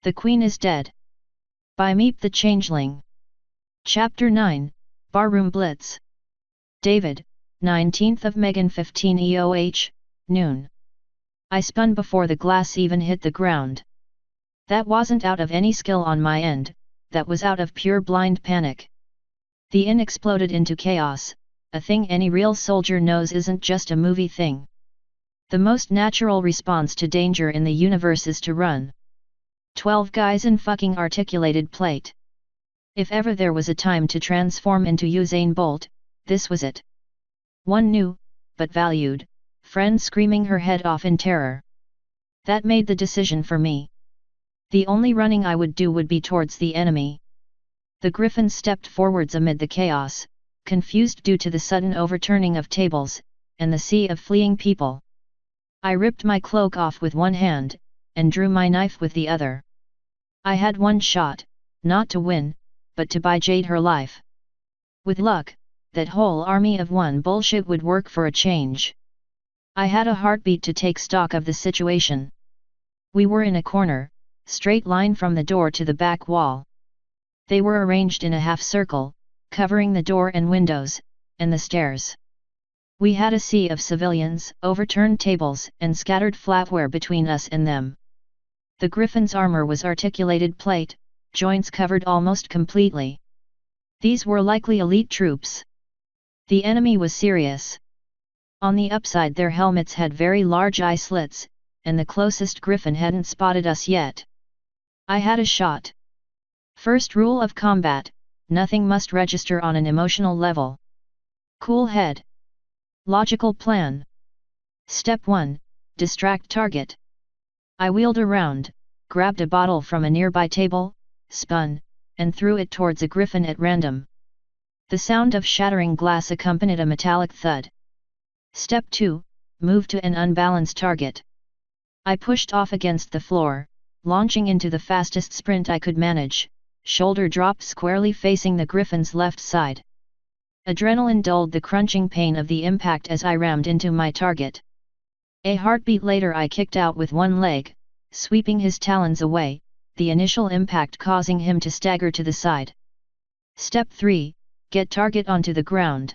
The Queen is Dead. By Meep the Changeling. Chapter 9, Barroom Blitz. David, 19th of Megan 15 EOH, noon. I spun before the glass even hit the ground. That wasn't out of any skill on my end, that was out of pure blind panic. The inn exploded into chaos, a thing any real soldier knows isn't just a movie thing. The most natural response to danger in the universe is to run. 12 guys in fucking articulated plate. If ever there was a time to transform into Usain Bolt, this was it. One new, but valued, friend screaming her head off in terror. That made the decision for me. The only running I would do would be towards the enemy. The Griffin stepped forwards amid the chaos, confused due to the sudden overturning of tables, and the sea of fleeing people. I ripped my cloak off with one hand, and drew my knife with the other. I had one shot, not to win, but to buy Jade her life. With luck, that whole army of one bullshit would work for a change. I had a heartbeat to take stock of the situation. We were in a corner, straight line from the door to the back wall. They were arranged in a half circle, covering the door and windows, and the stairs. We had a sea of civilians, overturned tables, and scattered flatware between us and them. The Griffin's armor was articulated plate, joints covered almost completely. These were likely elite troops. The enemy was serious. On the upside their helmets had very large eye slits, and the closest Griffin hadn't spotted us yet. I had a shot. First rule of combat, nothing must register on an emotional level. Cool head. Logical plan. Step 1, distract target. I wheeled around, grabbed a bottle from a nearby table, spun, and threw it towards a Griffin at random. The sound of shattering glass accompanied a metallic thud. Step 2, move to an unbalanced target. I pushed off against the floor, launching into the fastest sprint I could manage, shoulder drop squarely facing the Griffin's left side. Adrenaline dulled the crunching pain of the impact as I rammed into my target. A heartbeat later I kicked out with one leg, sweeping his talons away, the initial impact causing him to stagger to the side. Step 3, get target onto the ground.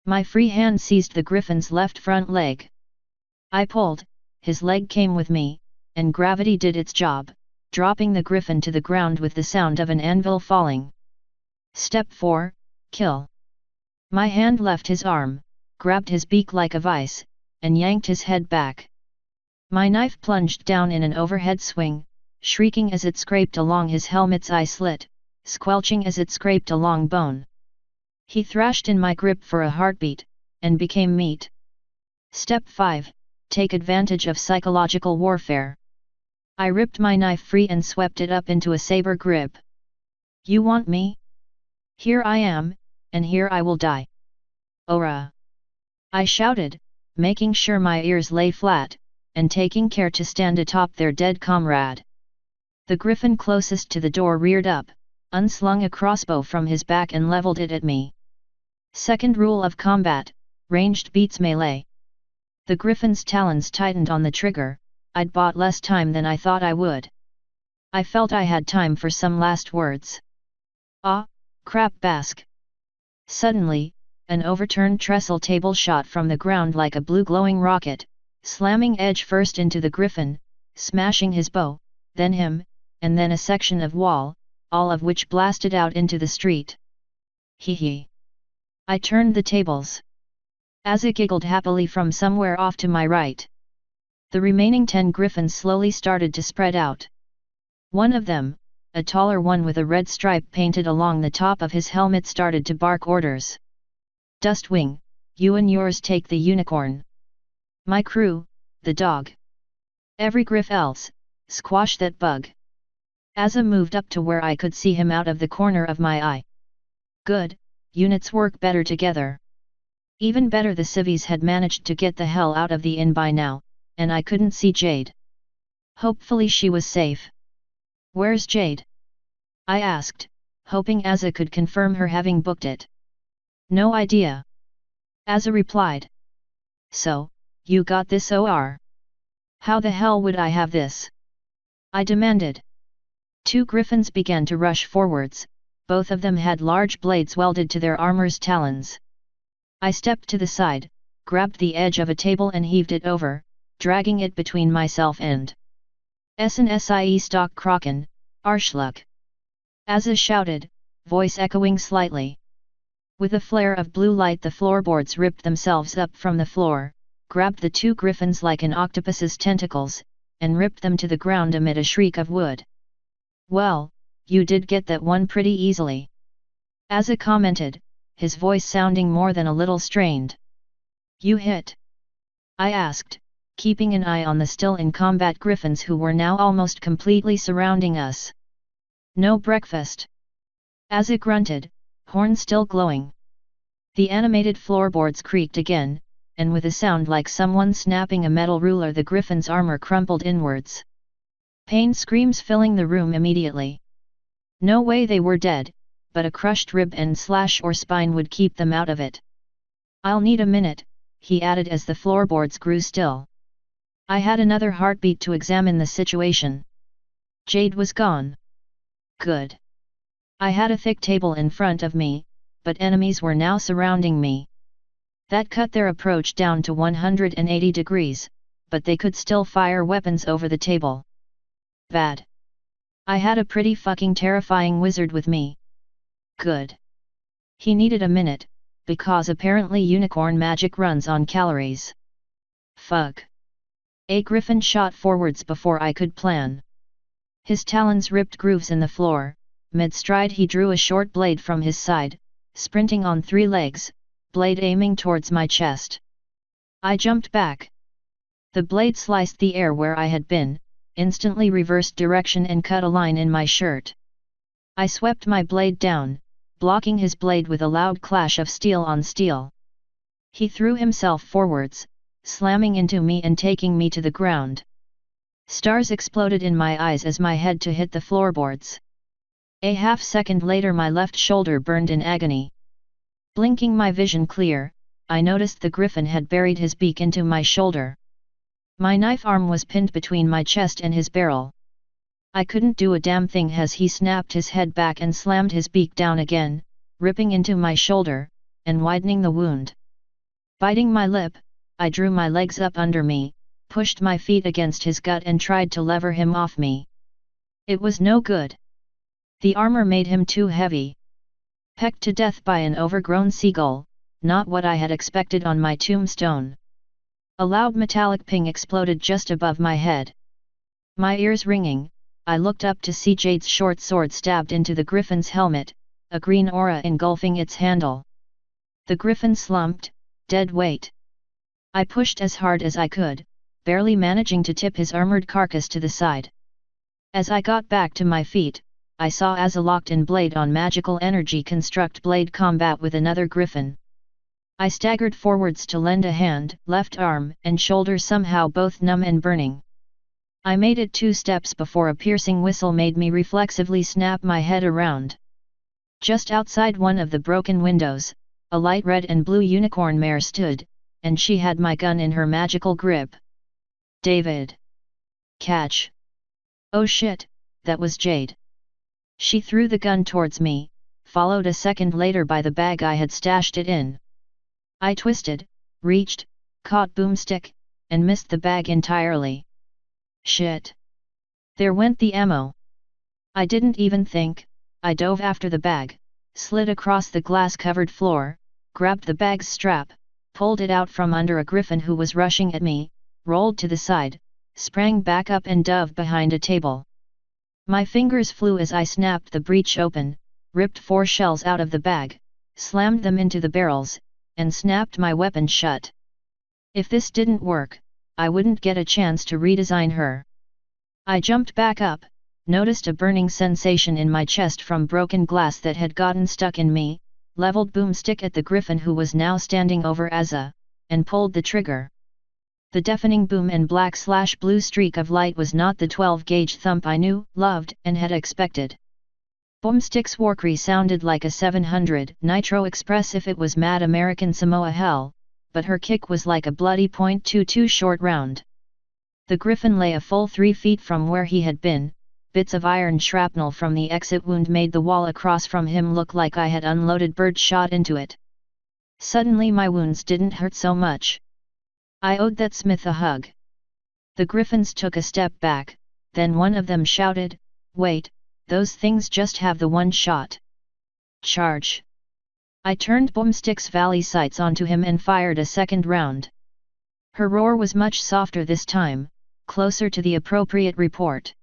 My free hand seized the Griffin's left front leg. I pulled, his leg came with me, and gravity did its job, dropping the Griffin to the ground with the sound of an anvil falling. Step 4, kill. My hand left his arm, grabbed his beak like a vice, and yanked his head back. My knife plunged down in an overhead swing, shrieking as it scraped along his helmet's eye slit, squelching as it scraped along bone. He thrashed in my grip for a heartbeat, and became meat. Step 5, take advantage of psychological warfare. I ripped my knife free and swept it up into a saber grip. You want me? Here I am, and here I will die. Ora! I shouted, making sure my ears lay flat, and taking care to stand atop their dead comrade. The Griffin closest to the door reared up, unslung a crossbow from his back and leveled it at me. Second rule of combat, ranged beats melee. The Griffin's talons tightened on the trigger. I'd bought less time than I thought I would. I felt I had time for some last words. Ah, crap Bask. Suddenly, an overturned trestle table shot from the ground like a blue glowing rocket, slamming edge first into the Griffin, smashing his bow, then him, and then a section of wall, all of which blasted out into the street. Hee hee. I turned the tables. Azza giggled happily from somewhere off to my right. The remaining 10 Griffins slowly started to spread out. One of them, a taller one with a red stripe painted along the top of his helmet, started to bark orders. Dustwing, you and yours take the unicorn. My crew, the dog. Every Griff else, squash that bug. Azza moved up to where I could see him out of the corner of my eye. Good, units work better together. Even better, the civvies had managed to get the hell out of the inn by now, and I couldn't see Jade. Hopefully she was safe. Where's Jade? I asked, hoping Azza could confirm her having booked it. No idea. Azza replied. So, you got this OR? How the hell would I have this? I demanded. 2 griffins began to rush forwards, both of them had large blades welded to their armor's talons. I stepped to the side, grabbed the edge of a table and heaved it over, dragging it between myself and Sie stock Kraken, Arschluck. Azza shouted, voice echoing slightly. With a flare of blue light the floorboards ripped themselves up from the floor, grabbed the 2 griffins like an octopus's tentacles, and ripped them to the ground amid a shriek of wood. Well, you did get that one pretty easily. Azza commented, his voice sounding more than a little strained. You hit? I asked, keeping an eye on the still in combat griffins who were now almost completely surrounding us. No breakfast. Azza grunted, horn still glowing. The animated floorboards creaked again, and with a sound like someone snapping a metal ruler the griffin's armor crumpled inwards. Pain screams filling the room immediately. No way they were dead, but a crushed rib and slash or spine would keep them out of it. I'll need a minute, he added as the floorboards grew still. I had another heartbeat to examine the situation. Jade was gone. Good. I had a thick table in front of me, but enemies were now surrounding me. That cut their approach down to 180 degrees, but they could still fire weapons over the table. Bad. I had a pretty fucking terrifying wizard with me. Good. He needed a minute, because apparently unicorn magic runs on calories. Fuck. A griffin shot forwards before I could plan. His talons ripped grooves in the floor, mid-stride he drew a short blade from his side, sprinting on 3 legs, blade aiming towards my chest. I jumped back. The blade sliced the air where I had been, instantly reversed direction and cut a line in my shirt. I swept my blade down, blocking his blade with a loud clash of steel on steel. He threw himself forwards, slamming into me and taking me to the ground. Stars exploded in my eyes as my head hit the floorboards. A half-second later my left shoulder burned in agony. Blinking my vision clear, I noticed the griffin had buried his beak into my shoulder. My knife arm was pinned between my chest and his barrel. I couldn't do a damn thing as he snapped his head back and slammed his beak down again, ripping into my shoulder, and widening the wound. Biting my lip, I drew my legs up under me, pushed my feet against his gut and tried to lever him off me. It was no good. The armor made him too heavy. Pecked to death by an overgrown seagull, not what I had expected on my tombstone. A loud metallic ping exploded just above my head. My ears ringing, I looked up to see Jade's short sword stabbed into the griffin's helmet, a green aura engulfing its handle. The griffin slumped, dead weight. I pushed as hard as I could, barely managing to tip his armored carcass to the side. As I got back to my feet, I saw Azza locked in blade on magical energy construct blade combat with another griffin. I staggered forwards to lend a hand, left arm and shoulder somehow both numb and burning. I made it 2 steps before a piercing whistle made me reflexively snap my head around. Just outside one of the broken windows, a light red and blue unicorn mare stood, and she had my gun in her magical grip. David. Catch. Oh shit, that was Jade. She threw the gun towards me, followed a second later by the bag I had stashed it in. I twisted, reached, caught Boomstick, and missed the bag entirely. Shit. There went the ammo. I didn't even think, I dove after the bag, slid across the glass-covered floor, grabbed the bag's strap, pulled it out from under a griffin who was rushing at me, rolled to the side, sprang back up and dove behind a table. My fingers flew as I snapped the breech open, ripped 4 shells out of the bag, slammed them into the barrels, and snapped my weapon shut. If this didn't work, I wouldn't get a chance to redesign her. I jumped back up, noticed a burning sensation in my chest from broken glass that had gotten stuck in me, leveled Boomstick at the griffin who was now standing over Azza, and pulled the trigger. The deafening boom and black/blue streak of light was not the 12-gauge thump I knew, loved, and had expected. Boomstick's warcry sounded like a 700 Nitro Express if it was Mad American Samoa hell, but her kick was like a bloody .22 short round. The griffin lay a full 3 feet from where he had been, bits of iron shrapnel from the exit wound made the wall across from him look like I had unloaded bird shot into it. Suddenly my wounds didn't hurt so much. I owed that Smith a hug. The griffins took a step back, then one of them shouted, "Wait, those things just have the one shot. Charge!" I turned Boomstick's Valley sights onto him and fired a second round. Her roar was much softer this time, closer to the appropriate report.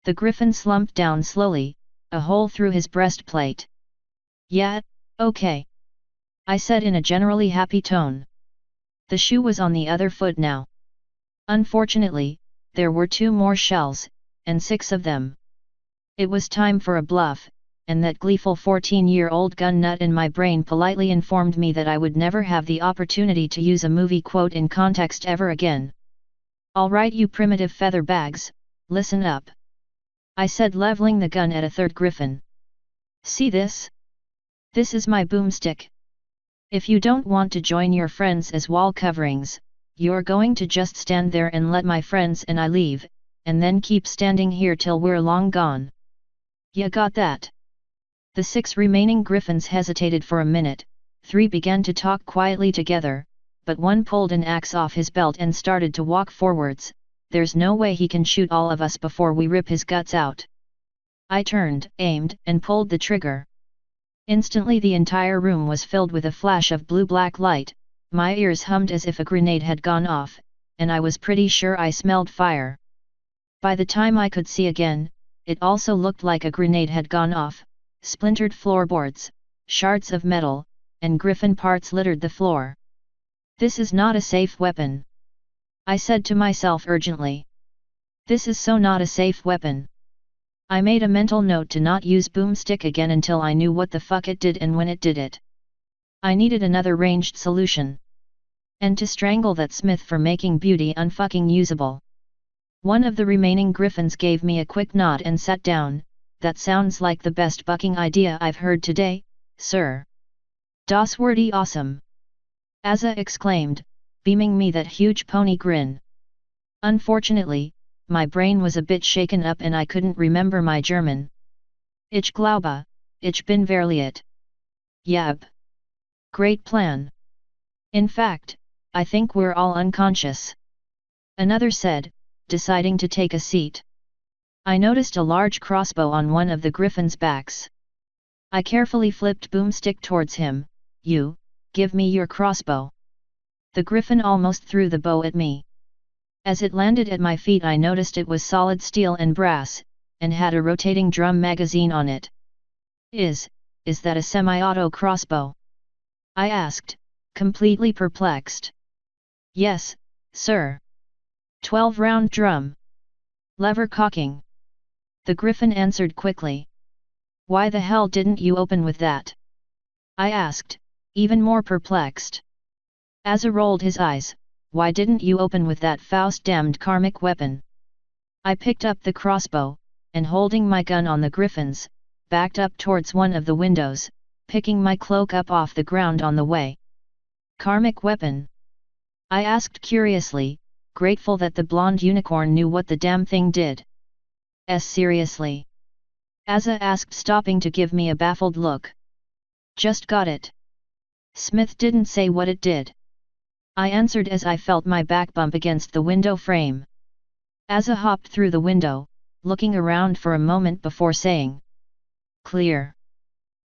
The griffin slumped down slowly, a hole through his breastplate. "Yeah, okay," I said in a generally happy tone. The shoe was on the other foot now. Unfortunately, there were 2 more shells, and 6 of them. It was time for a bluff, and that gleeful 14-year-old gun nut in my brain politely informed me that I would never have the opportunity to use a movie quote in context ever again. "All right, you primitive feather bags, listen up," I said, leveling the gun at a third griffin. "See this? This is my boomstick. If you don't want to join your friends as wall coverings, you're going to just stand there and let my friends and I leave, and then keep standing here till we're long gone. Ya got that?" The 6 remaining griffins hesitated for a minute, 3 began to talk quietly together, but one pulled an axe off his belt and started to walk forwards. "There's no way he can shoot all of us before we rip his guts out." I turned, aimed, and pulled the trigger. Instantly the entire room was filled with a flash of blue-black light, my ears hummed as if a grenade had gone off, and I was pretty sure I smelled fire. By the time I could see again, it also looked like a grenade had gone off. Splintered floorboards, shards of metal, and griffin parts littered the floor. "This is not a safe weapon," I said to myself urgently. "This is so not a safe weapon." I made a mental note to not use boomstick again until I knew what the fuck it did and when it did it. I needed another ranged solution. And to strangle that Smith for making beauty unfucking usable. One of the remaining griffins gave me a quick nod and sat down. "That sounds like the best bucking idea I've heard today, sir." "Das wordy awesome!" Azza exclaimed, beaming me that huge pony grin. Unfortunately, my brain was a bit shaken up and I couldn't remember my German. "Ich glaube, ich bin verliert." "Yab. Great plan. In fact, I think we're all unconscious," another said, deciding to take a seat. I noticed a large crossbow on one of the griffins' backs. I carefully flipped boomstick towards him. "You, give me your crossbow." The griffin almost threw the bow at me. As it landed at my feet I noticed it was solid steel and brass, and had a rotating drum magazine on it. Is that a semi-auto crossbow?" I asked, completely perplexed. "Yes, sir. 12-round drum. Lever cocking." The griffin answered quickly. "Why the hell didn't you open with that?" I asked, even more perplexed. Azza rolled his eyes. "Why didn't you open with that Faust-damned karmic weapon?" I picked up the crossbow, and holding my gun on the griffins, backed up towards one of the windows, picking my cloak up off the ground on the way. "Karmic weapon?" I asked curiously, grateful that the blonde unicorn knew what the damn thing did. Seriously?" Azza asked, stopping to give me a baffled look. "Just got it. Smith didn't say what it did," I answered as I felt my back bump against the window frame. Azza hopped through the window, looking around for a moment before saying, "Clear."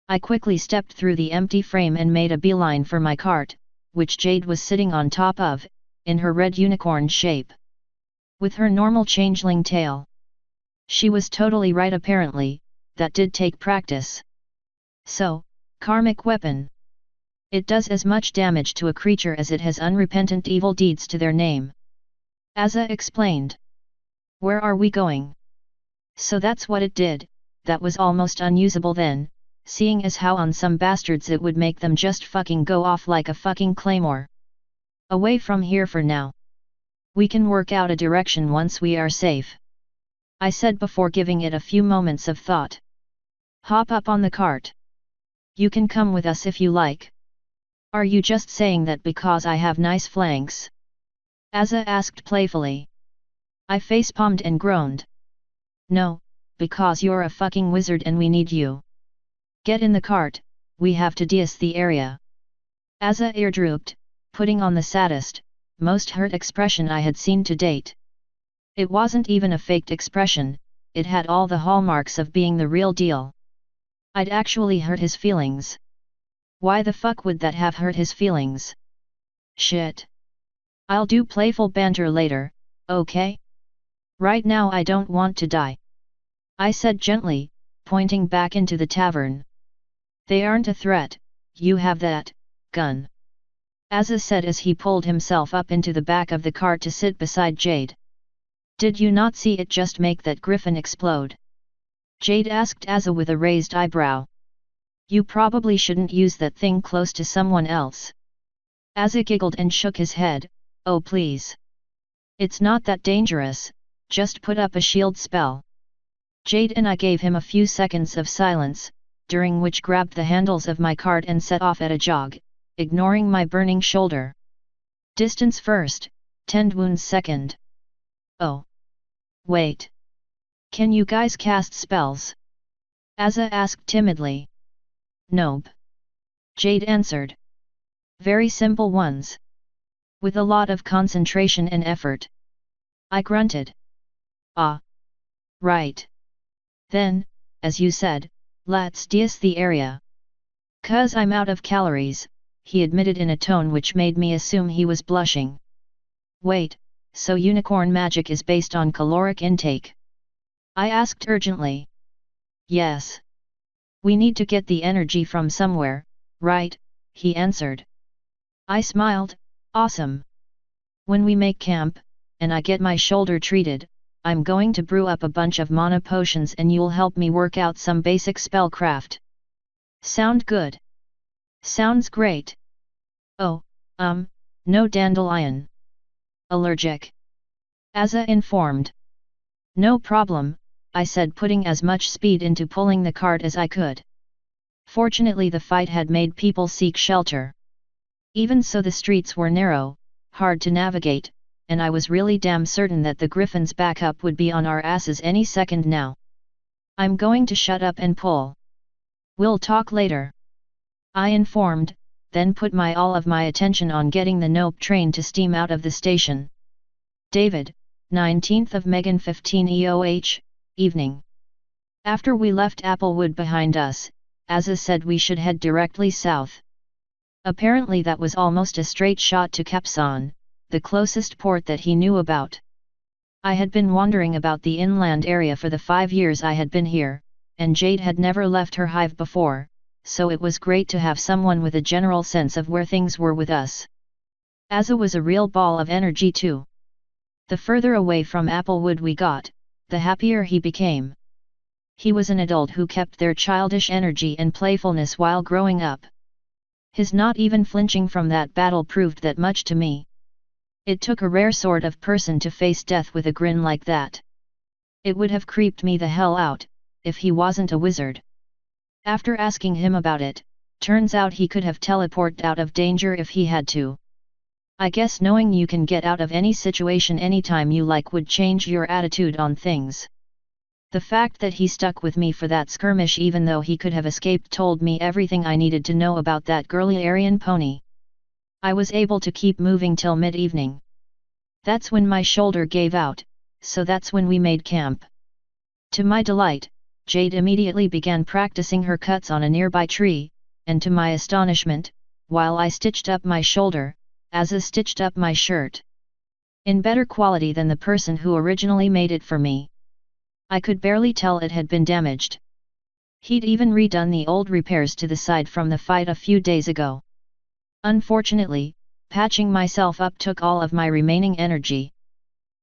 I quickly stepped through the empty frame and made a beeline for my cart, which Jade was sitting on top of, in her red unicorn shape. With her normal changeling tail. She was totally right apparently, that did take practice. "So, karmic weapon. It does as much damage to a creature as it has unrepentant evil deeds to their name," Azza explained. "Where are we going?" "So that's what it did. That was almost unusable then, seeing as how on some bastards it would make them just fucking go off like a fucking claymore. Away from here for now. We can work out a direction once we are safe," I said before giving it a few moments of thought. "Hop up on the cart. You can come with us if you like." "Are you just saying that because I have nice flanks?" Azza asked playfully. I facepalmed and groaned. "No, because you're a fucking wizard and we need you. Get in the cart, we have to deis the area. As a ear drooped, putting on the saddest, most hurt expression I had seen to date. It wasn't even a faked expression, it had all the hallmarks of being the real deal. I'd actually hurt his feelings. Why the fuck would that have hurt his feelings? Shit. I'll do playful banter later, okay? Right now I don't want to die. I said gently, pointing back into the tavern. They aren't a threat, you have that gun. Azza said as he pulled himself up into the back of the cart to sit beside Jade. Did you not see it just make that griffin explode? Jade asked Azza with a raised eyebrow. You probably shouldn't use that thing close to someone else. Azza giggled and shook his head, oh please. It's not that dangerous, just put up a shield spell. Jade and I gave him a few seconds of silence, during which grabbed the handles of my cart and set off at a jog, ignoring my burning shoulder. Distance first, tend wounds second. Oh. Wait. Can you guys cast spells? Azza asked timidly. Nope. Jade answered. Very simple ones. With a lot of concentration and effort. I grunted. Ah. Right. Then, as you said, let's deis the area. 'Cause I'm out of calories, he admitted in a tone which made me assume he was blushing. Wait, so unicorn magic is based on caloric intake? I asked urgently. Yes. We need to get the energy from somewhere, right? He answered. I smiled, awesome. When we make camp, and I get my shoulder treated, I'm going to brew up a bunch of mana potions and you'll help me work out some basic spellcraft. Sound good? Sounds great. Oh, no dandelion. Allergic. Azza informed. No problem, I said, putting as much speed into pulling the cart as I could. Fortunately the fight had made people seek shelter. Even so the streets were narrow, hard to navigate, and I was really damn certain that the griffin's backup would be on our asses any second now. I'm going to shut up and pull. We'll talk later. I informed, then put all of my attention on getting the Nope train to steam out of the station. David, 19th of Megan 15 EOH, evening. After we left Applewood behind us, Azza said we should head directly south. Apparently that was almost a straight shot to Capson, the closest port that he knew about. I had been wandering about the inland area for the 5 years I had been here, and Jade had never left her hive before, so it was great to have someone with a general sense of where things were with us. Azza was a real ball of energy too. The further away from Applewood we got, the happier he became. He was an adult who kept their childish energy and playfulness while growing up. His not even flinching from that battle proved that much to me. It took a rare sort of person to face death with a grin like that. It would have creeped me the hell out, if he wasn't a wizard. After asking him about it, turns out he could have teleported out of danger if he had to. I guess knowing you can get out of any situation anytime you like would change your attitude on things. The fact that he stuck with me for that skirmish even though he could have escaped told me everything I needed to know about that girly Aryan pony. I was able to keep moving till mid-evening. That's when my shoulder gave out, so that's when we made camp. To my delight, Jade immediately began practicing her cuts on a nearby tree, and to my astonishment, while I stitched up my shoulder, Azza stitched up my shirt. In better quality than the person who originally made it for me. I could barely tell it had been damaged. He'd even redone the old repairs to the side from the fight a few days ago. Unfortunately, patching myself up took all of my remaining energy.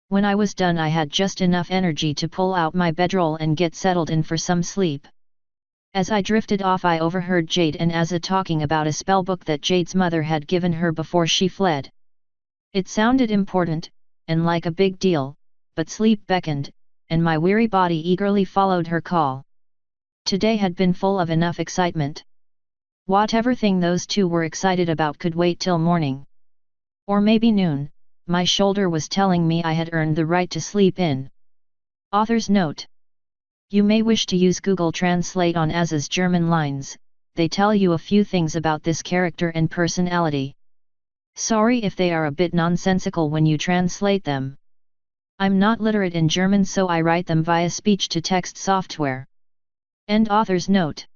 When I was done I had just enough energy to pull out my bedroll and get settled in for some sleep. As I drifted off I overheard Jade and Azza talking about a spellbook that Jade's mother had given her before she fled. It sounded important, and like a big deal, but sleep beckoned, and my weary body eagerly followed her call. Today had been full of enough excitement. Whatever thing those two were excited about could wait till morning. Or maybe noon, my shoulder was telling me I had earned the right to sleep in. Author's note. You may wish to use Google Translate on Az's German lines, they tell you a few things about this character and personality. Sorry if they are a bit nonsensical when you translate them. I'm not literate in German, so I write them via speech-to-text software. End author's note.